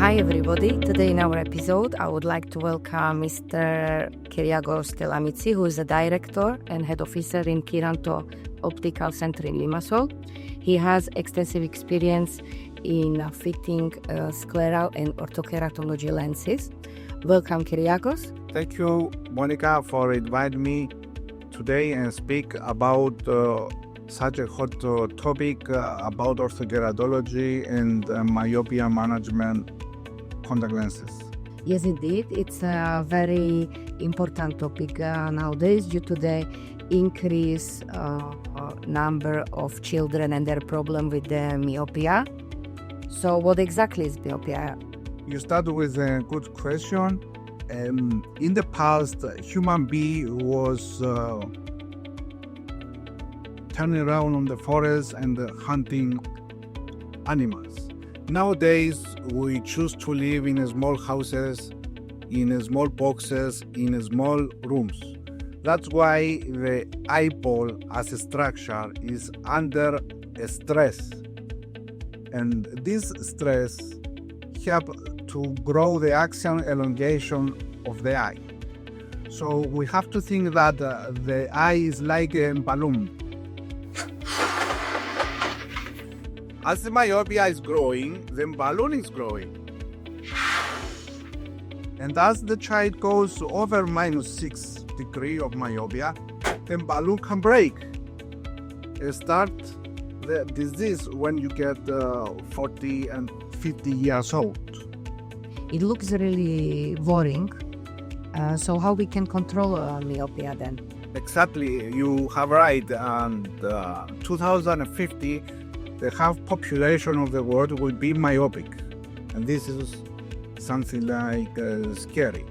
Hi everybody, today in our episode I would like to welcome Mr Kyriakos Telamitsi, who is a director and head officer in Kiranto Optical Center in Limassol. He has extensive experience in fitting scleral and orthokeratology lenses. Welcome Kyriakos. Thank you, Monica, for inviting me today and speak about such a hot topic about orthokeratology and myopia management contact lenses. Yes, indeed. It's a very important topic nowadays due to the increased number of children and their problem with the myopia. So what exactly is myopia? You start with a good question. In the past, human being was turning around on the forest and hunting animals. Nowadays, we choose to live in small houses, in small boxes, in small rooms. That's why the eyeball as a structure is under stress. And this stress helps to grow the axial elongation of the eye. So we have to think that the eye is like a balloon. As the myopia is growing, the balloon is growing. And as the child goes over -6 degrees of myopia, the balloon can break. It starts the disease when you get 40 and 50 years old. It looks really worrying. So how we can control myopia then? Exactly, you have right. And 2050, the half population of the world will be myopic, and this is something like scary.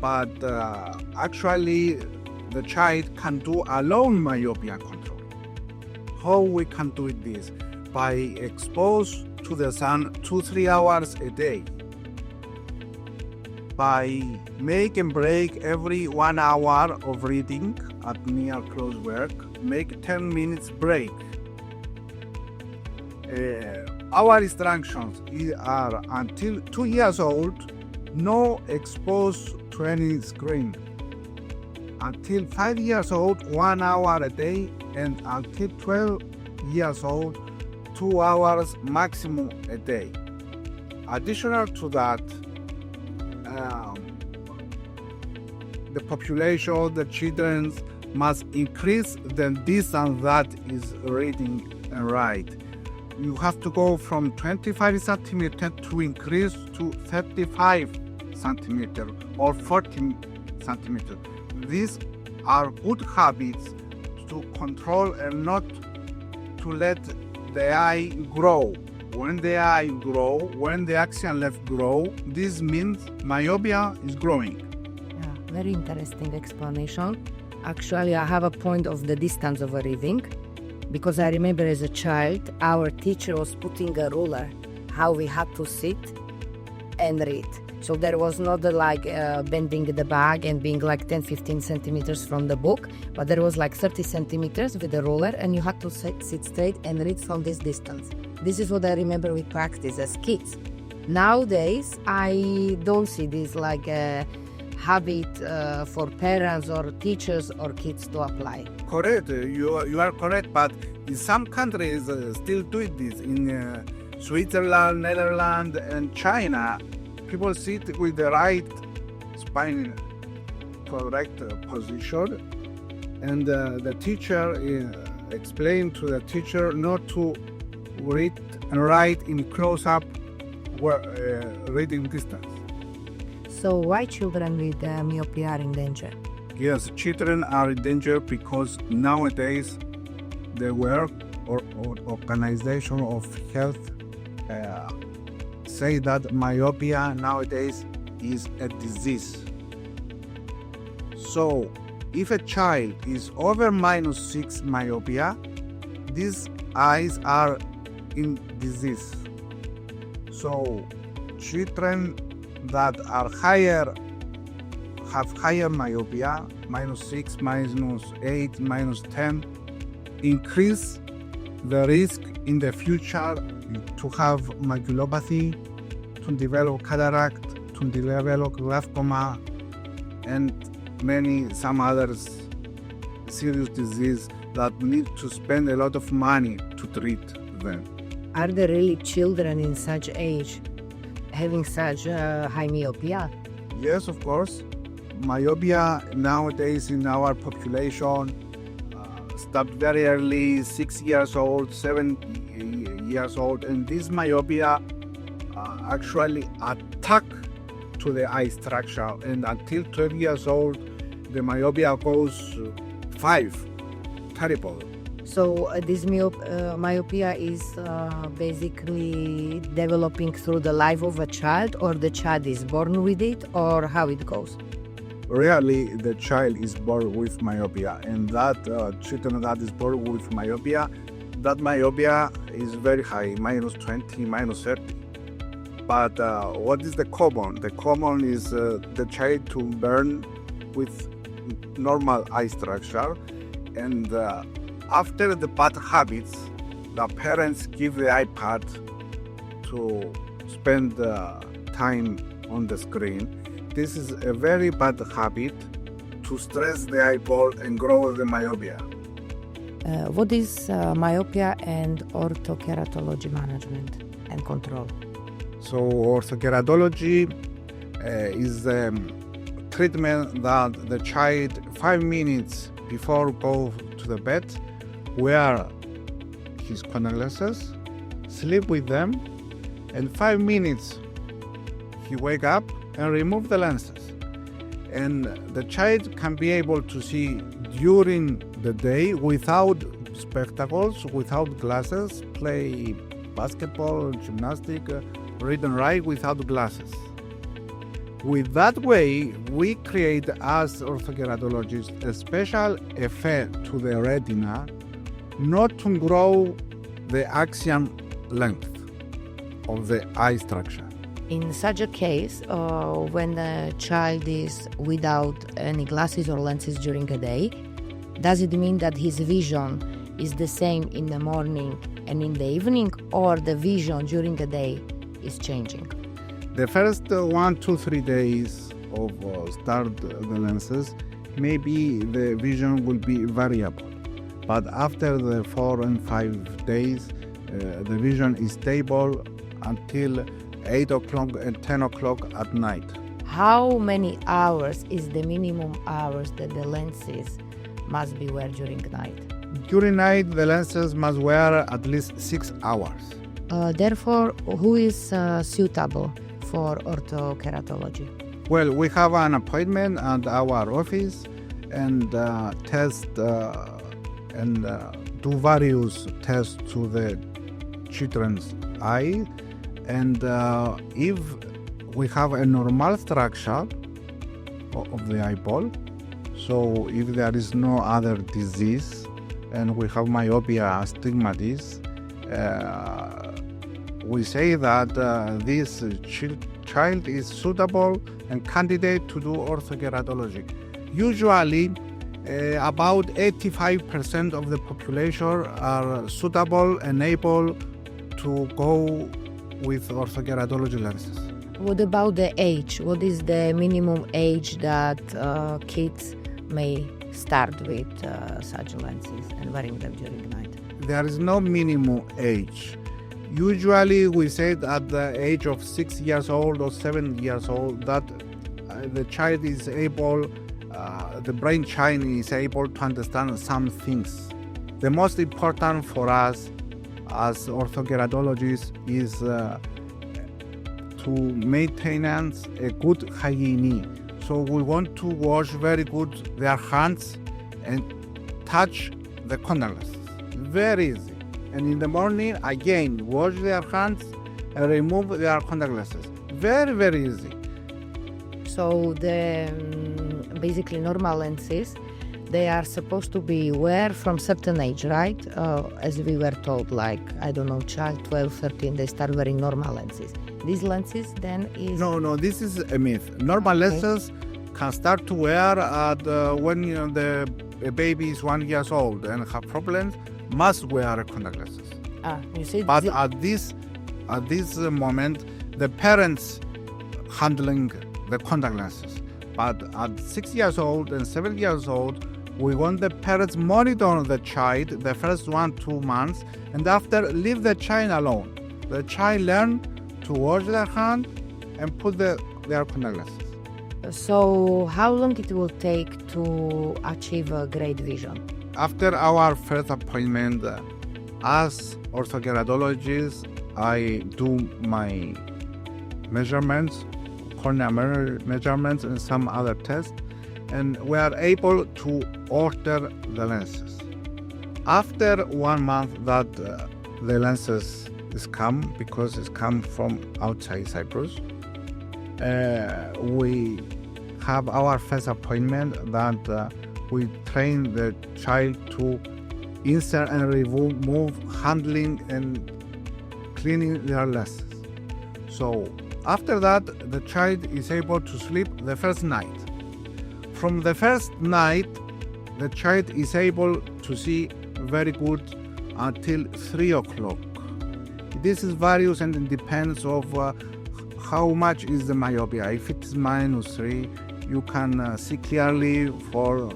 But actually, the child can do alone myopia control. How we can do this? By exposed to the sun 2-3 hours a day. By make and break every 1 hour of reading at near close work, make 10 minutes break. Our instructions are until 2 years old, no exposed to any screen. Until 5 years old, 1 hour a day, and until 12 years old, 2 hours maximum a day. Additional to that, the population, the children must increase the distance that is reading and write. You have to go from 25 centimeters to increase to 35 centimeters or 14 centimeters. These are good habits to control and not to let the eye grow. When the eye grow, when the axial left grow, this means myopia is growing. Yeah, very interesting explanation. Actually, I have a point of the distance of a reading. Because I remember as a child, our teacher was putting a ruler, how we had to sit and read. So there was not bending the bag and being like 10-15 centimeters from the book, but there was like 30 centimeters with a ruler, and you had to sit straight and read from this distance. This is what I remember we practiced as kids. Nowadays, I don't see this like a habit for parents or teachers or kids to apply. Correct, you are correct, but in some countries still do this. In Switzerland, Netherlands, and China, people sit with the right spine correct position, and the teacher explained to the teacher not to read and write in close-up reading distance. So why children with myopia are in danger? Yes, children are in danger because nowadays the World Organization of Health say that myopia nowadays is a disease. So if a child is over -6 myopia, these eyes are in disease. So children that are have higher myopia, -6, -8, -10, increase the risk in the future to have maculopathy, to develop cataract, to develop glaucoma, and some others serious disease that need to spend a lot of money to treat them. Are there really children in such age having such high myopia? Yes, of course. Myopia nowadays in our population stopped very early, 6 years old, 7 years old, and this myopia actually attack to the eye structure, and until 12 years old the myopia goes 5. Terrible. So this myopia is basically developing through the life of a child, or the child is born with it, or how it goes? Rarely the child is born with myopia, and that children that is born with myopia, that myopia is very high, -20, -30. But what is the common? The common is the child to burn with normal eye structure, and after the bad habits, the parents give the iPad to spend time on the screen. This is a very bad habit to stress the eyeball and grow the myopia. What is myopia and orthokeratology management and control? So orthokeratology is a treatment that the child 5 minutes before go to the bed wear his contact lenses, sleep with them, and 5 minutes he wake up and remove the lenses. And the child can be able to see during the day without spectacles, without glasses, play basketball, gymnastic, read and write without glasses. With that way, we create as orthokeratologists a special effect to the retina, not to grow the axial length of the eye structure. In such a case, when the child is without any glasses or lenses during a day, does it mean that his vision is the same in the morning and in the evening, or the vision during the day is changing? The first 1, 2, 3 days of start the lenses, maybe the vision will be variable. But after the 4 and 5 days, the vision is stable until 8 o'clock and 10 o'clock at night. How many hours is the minimum hours that the lenses must be wear during night? During night, the lenses must wear at least 6 hours. Therefore, who is suitable for orthokeratology? Well, we have an appointment at our office and test and do various tests to the children's eye. And if we have a normal structure of the eyeball, so if there is no other disease and we have myopia astigmatis, we say that this child is suitable and candidate to do orthokeratology. Usually, about 85% of the population are suitable and able to go with orthokeratology lenses. What about the age? What is the minimum age that kids may start with such lenses and wearing them during night? There is no minimum age. Usually we say at the age of 6 years old or 7 years old that the child is able, the brain child is able to understand some things. The most important for us as orthokeratologists is to maintain a good hygiene. So we want to wash very good their hands and touch the contact lenses. Very easy. And in the morning, again, wash their hands and remove their contact lenses. Very, very easy. So the basically normal lenses, they are supposed to be wear from certain age, right? As we were told, like, I don't know, child 12, 13, they start wearing normal lenses. These lenses then is... No, this is a myth. Normal lenses can start to wear at when the baby is 1 year old and have problems, must wear contact lenses. You see, but at this moment, the parents handling the contact lenses. But at 6 years old and 7 years old, we want the parents monitor the child the first 1-2 months, and after leave the child alone. The child learn to wash their hand and put their contact lenses. So how long it will take to achieve a great vision? After our first appointment, as orthokeratologist, I do my measurements, cornea measurements, and some other tests, and we are able to order the lenses. After 1 month that the lenses is come, because it's come from outside Cyprus, we have our first appointment that we train the child to insert and remove, handling and cleaning their lenses. So after that, the child is able to sleep the first night. From the first night, the child is able to see very good until 3 o'clock. This is various and it depends of how much is the myopia. If it is -3, you can see clearly for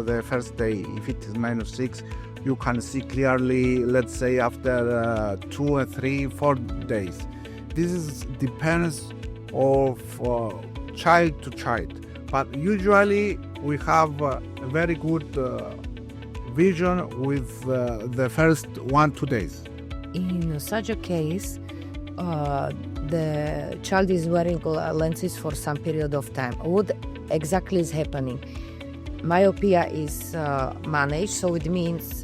the first day. If it is -6, you can see clearly, let's say, after 2 or 3, 4 days. This depends of child to child, but usually we have a very good vision with the first 1-2 days. In such a case, the child is wearing lenses for some period of time. What exactly is happening? Myopia is managed, so it means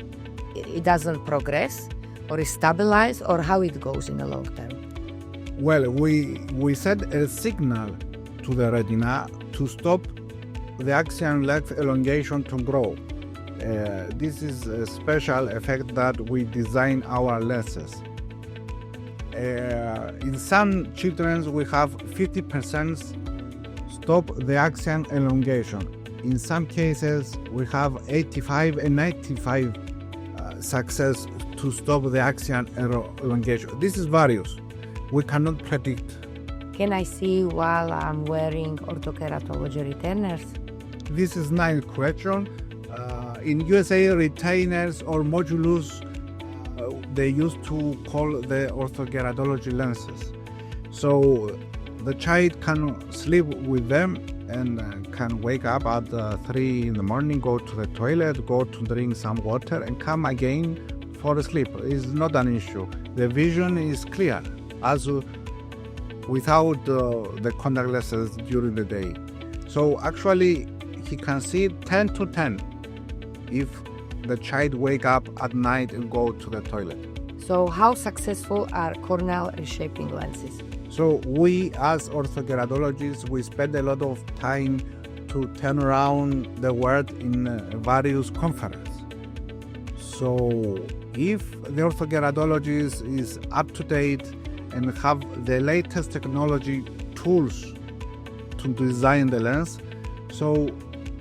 it doesn't progress or is stabilized, or how it goes in the long term? Well, we set a signal to the retina to stop the axial length elongation to grow. This is a special effect that we design our lenses. In some children, we have 50% stop the axial elongation. In some cases, we have 85 and 95 success to stop the axial elongation. This is various. We cannot predict. Can I see while I'm wearing orthokeratology retainers? This is nice question. In USA, retainers or modulus, they used to call the orthokeratology lenses. So the child can sleep with them and can wake up at 3 in the morning, go to the toilet, go to drink some water, and come again for sleep. It's not an issue. The vision is clear, as without the contact lenses during the day. So actually, he can see 10 to 10 if the child wake up at night and go to the toilet. So how successful are corneal reshaping lenses? So we as orthokeratologists, we spend a lot of time to turn around the word in various conferences. So if the orthokeratologist is up to date and have the latest technology tools to design the lens, so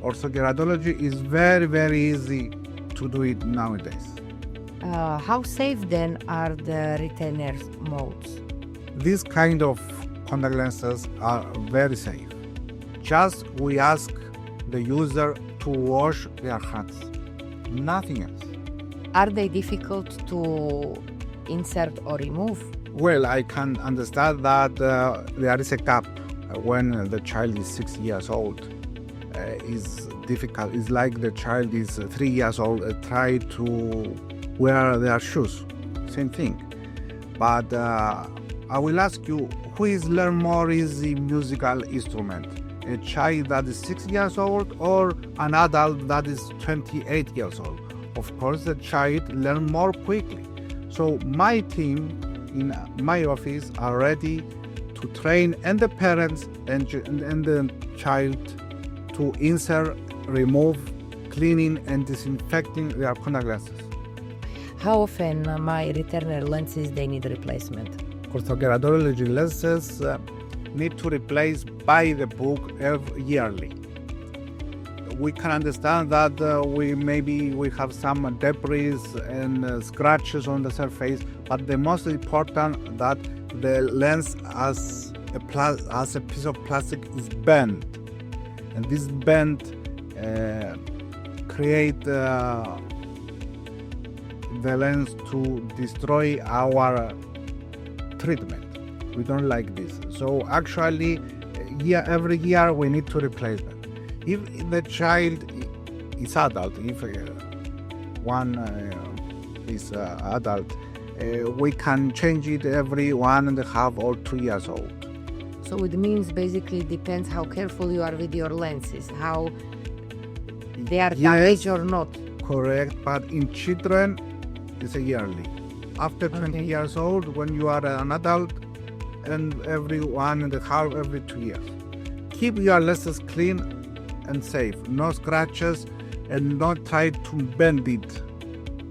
orthokeratology is very, very easy to do it nowadays. How safe then are the retainer modes? These kind of contact lenses are very safe. Just we ask the user to wash their hands, nothing else. Are they difficult to insert or remove? Well, I can understand that there is a gap when the child is 6 years old. Is difficult. It's like the child is 3 years old, try to wear their shoes. Same thing. But I will ask you, who is learn more easy musical instrument? A child that is 6 years old or an adult that is 28 years old? Of course, the child learn more quickly. So my team in my office are ready to train and the parents and the child to insert, remove, cleaning and disinfecting their contact lenses. How often my retainer lenses they need replacement? Orthokeratology lenses need to replace by the book yearly. We can understand that we have some debris and scratches on the surface, but the most important that the lens as a piece of plastic is bent, and this bend create the lens to destroy our treatment. We don't like this. So actually, every year we need to replace them. If the child is adult, if one is adult, we can change it every 1.5 or 2 years old. So it means basically depends how careful you are with your lenses, how they are damaged or not. Correct, but in children, it's a yearly. After 20 years old, when you are an adult, and every 1.5, every 2 years. Keep your lenses clean and safe, no scratches, and don't try to bend it.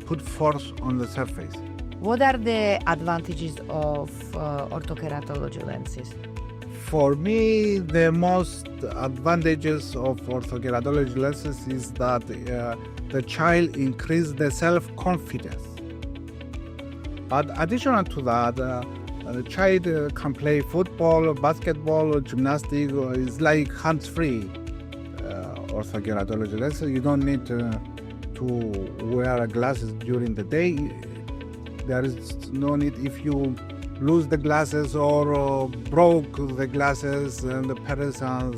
Put force on the surface. What are the advantages of orthokeratology lenses? For me, the most advantages of orthokeratology lenses is that the child increases the self-confidence. But additional to that, the child can play football, basketball, or gymnastics. It's like hands-free orthokeratology lenses. You don't need to wear glasses during the day. There is no need if you lose the glasses or broke the glasses and the parents are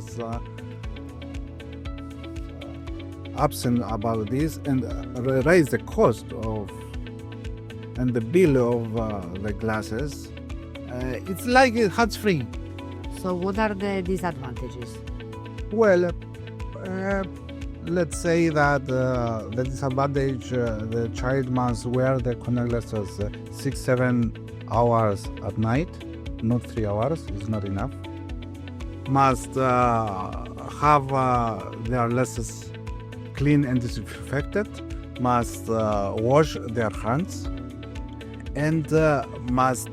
absent about this and raise the cost of and the bill of the glasses. It's like hands-free. So what are the disadvantages? Well, let's say that the disadvantage, the child must wear the contact lenses 6-7 hours at night, not 3 hours, it's not enough. Must have their lenses clean and disinfected, must wash their hands, and must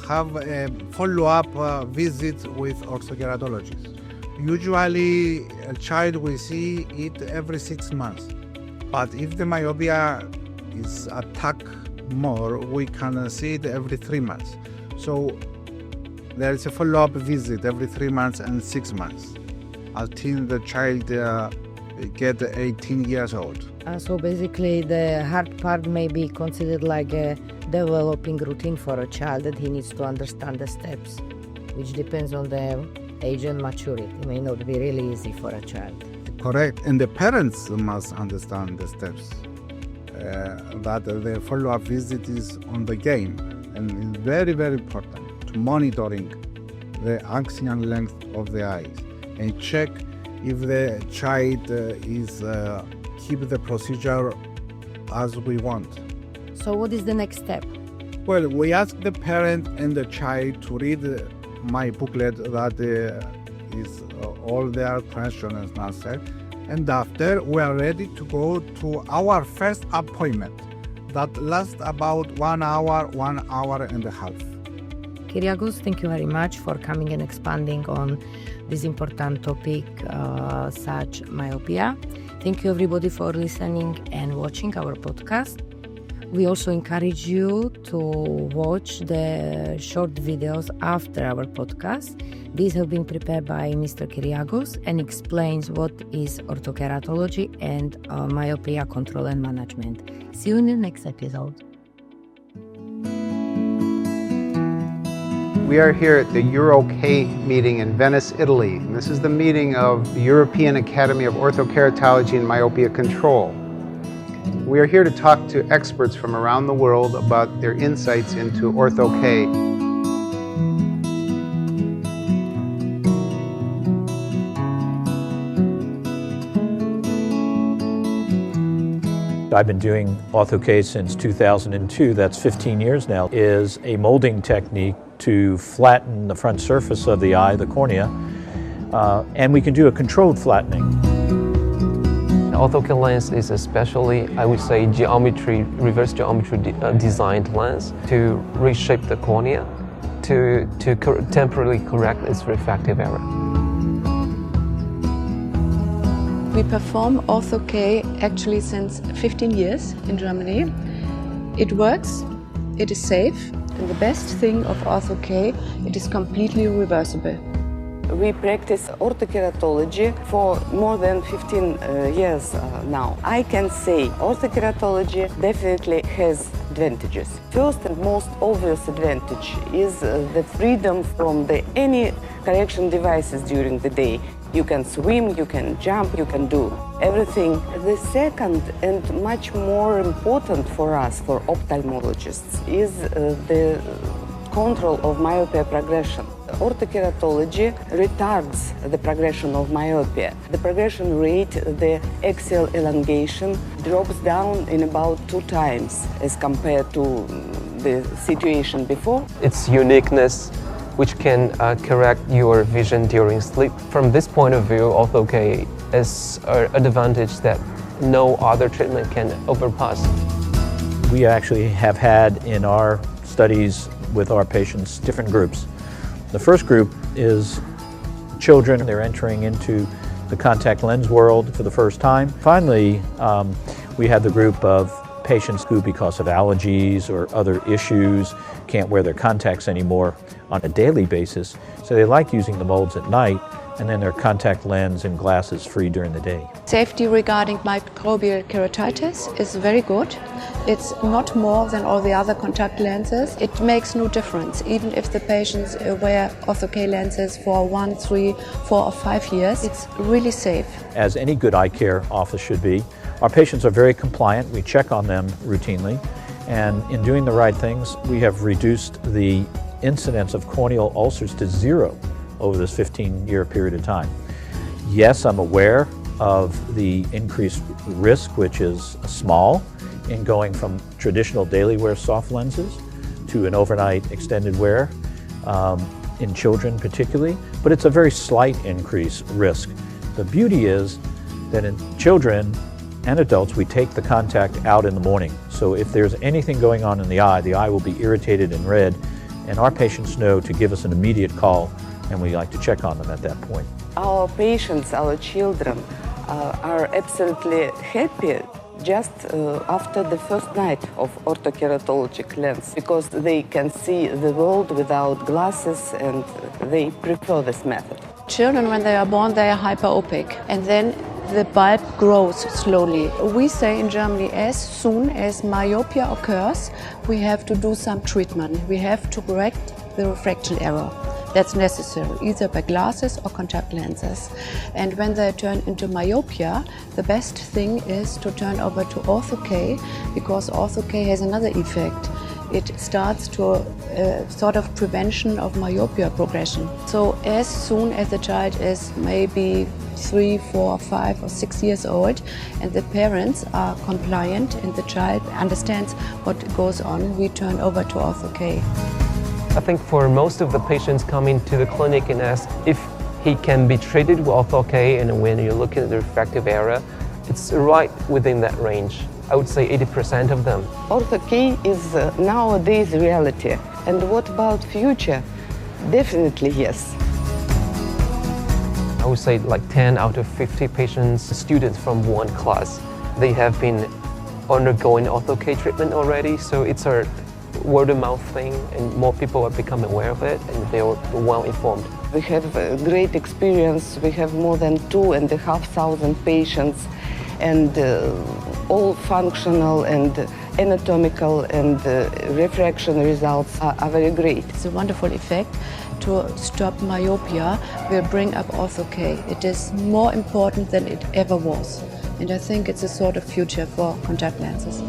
have a follow-up visit with orthokeratologist. Usually a child will see it every 6 months, but if the myopia is attacked more, we can see it every 3 months. So there is a follow-up visit every 3 months and 6 months until the child get 18 years old. So basically the hard part may be considered like a developing routine for a child, that he needs to understand the steps, which depends on the age and maturity. It may not be really easy for a child. Correct, and the parents must understand the steps. That the follow-up visit is on the game, and it's very, very important to monitoring the axial length of the eyes and check if the child is keep the procedure as we want. So what is the next step? Well, we ask the parent and the child to read my booklet that is all their questions and answers, and after we are ready to go to our first appointment that lasts about 1 hour, 1 hour and a half. Kyriakos, thank you very much for coming and expanding on this important topic such myopia. Thank you everybody for listening and watching our podcast. We also encourage you to watch the short videos after our podcast. These have been prepared by Mr. Kyriakos and explains what is orthokeratology and myopia control and management. See you in the next episode. We are here at the EuroK meeting in Venice, Italy. And this is the meeting of the European Academy of Orthokeratology and Myopia Control. We are here to talk to experts from around the world about their insights into OrthoK. I've been doing OrthoK since 2002, that's 15 years now, is a molding technique to flatten the front surface of the eye, the cornea, and we can do a controlled flattening. OrthoK lens is especially, I would say, reverse geometry designed lens to reshape the cornea to temporarily correct its refractive error. We perform OrthoK actually since 15 years in Germany. It works it is safe, and the best thing of Ortho-K, it is completely reversible. We practice orthokeratology for more than 15 years now. I can say orthokeratology definitely has advantages. First and most obvious advantage is the freedom from any correction devices during the day. You can swim, you can jump, you can do everything. The second and much more important for us, for ophthalmologists, is the control of myopia progression. Orthokeratology retards the progression of myopia. The progression rate, the axial elongation, drops down in about 2 times as compared to the situation before. Its uniqueness, which can correct your vision during sleep. From this point of view, Ortho-K is an advantage that no other treatment can overpass. We actually have had in our studies with our patients different groups. The first group is children. They're entering into the contact lens world for the first time. Finally, we have the group of patients who, because of allergies or other issues, can't wear their contacts anymore on a daily basis. So they like using the molds at night, and then their contact lens and glasses free during the day. Safety regarding microbial keratitis is very good. It's not more than all the other contact lenses. It makes no difference, even if the patients wear Ortho-K lenses for 1, 3, 4 or 5 years. It's really safe. As any good eye care office should be, our patients are very compliant. We check on them routinely, and in doing the right things, we have reduced the incidence of corneal ulcers to 0 over this 15-year period of time. Yes, I'm aware of the increased risk, which is small, in going from traditional daily wear soft lenses to an overnight extended wear, in children particularly, but it's a very slight increase risk. The beauty is that in children and adults, we take the contact out in the morning. So if there's anything going on in the eye will be irritated and red, and our patients know to give us an immediate call, and we like to check on them at that point. Our patients, our children, are absolutely happy just after the first night of orthokeratologic lens, because they can see the world without glasses, and they prefer this method. Children, when they are born, they are hyperopic, and then the bulb grows slowly. We say in Germany, as soon as myopia occurs, we have to do some treatment. We have to correct the refraction error. That's necessary, either by glasses or contact lenses. And when they turn into myopia, the best thing is to turn over to Ortho-K, because Ortho-K has another effect. It starts to sort of prevention of myopia progression. So as soon as the child is maybe 3, 4, 5 or 6 years old, and the parents are compliant and the child understands what goes on, we turn over to Ortho-K. I think for most of the patients coming to the clinic and ask if he can be treated with Ortho-K, and when you look at the refractive error, it's right within that range. I would say 80% of them. Ortho-K is nowadays reality. And what about future? Definitely yes. I would say like 10 out of 50 patients, students from one class, they have been undergoing Ortho-K treatment already, so it's a word-of-mouth thing, and more people are becoming aware of it, and they are well informed. We have a great experience. We have more than 2,500 patients, and all functional and anatomical and refraction results are very great. It's a wonderful effect. To stop myopia will bring up Ortho-K. It is more important than it ever was. And I think it's a sort of future for contact lenses.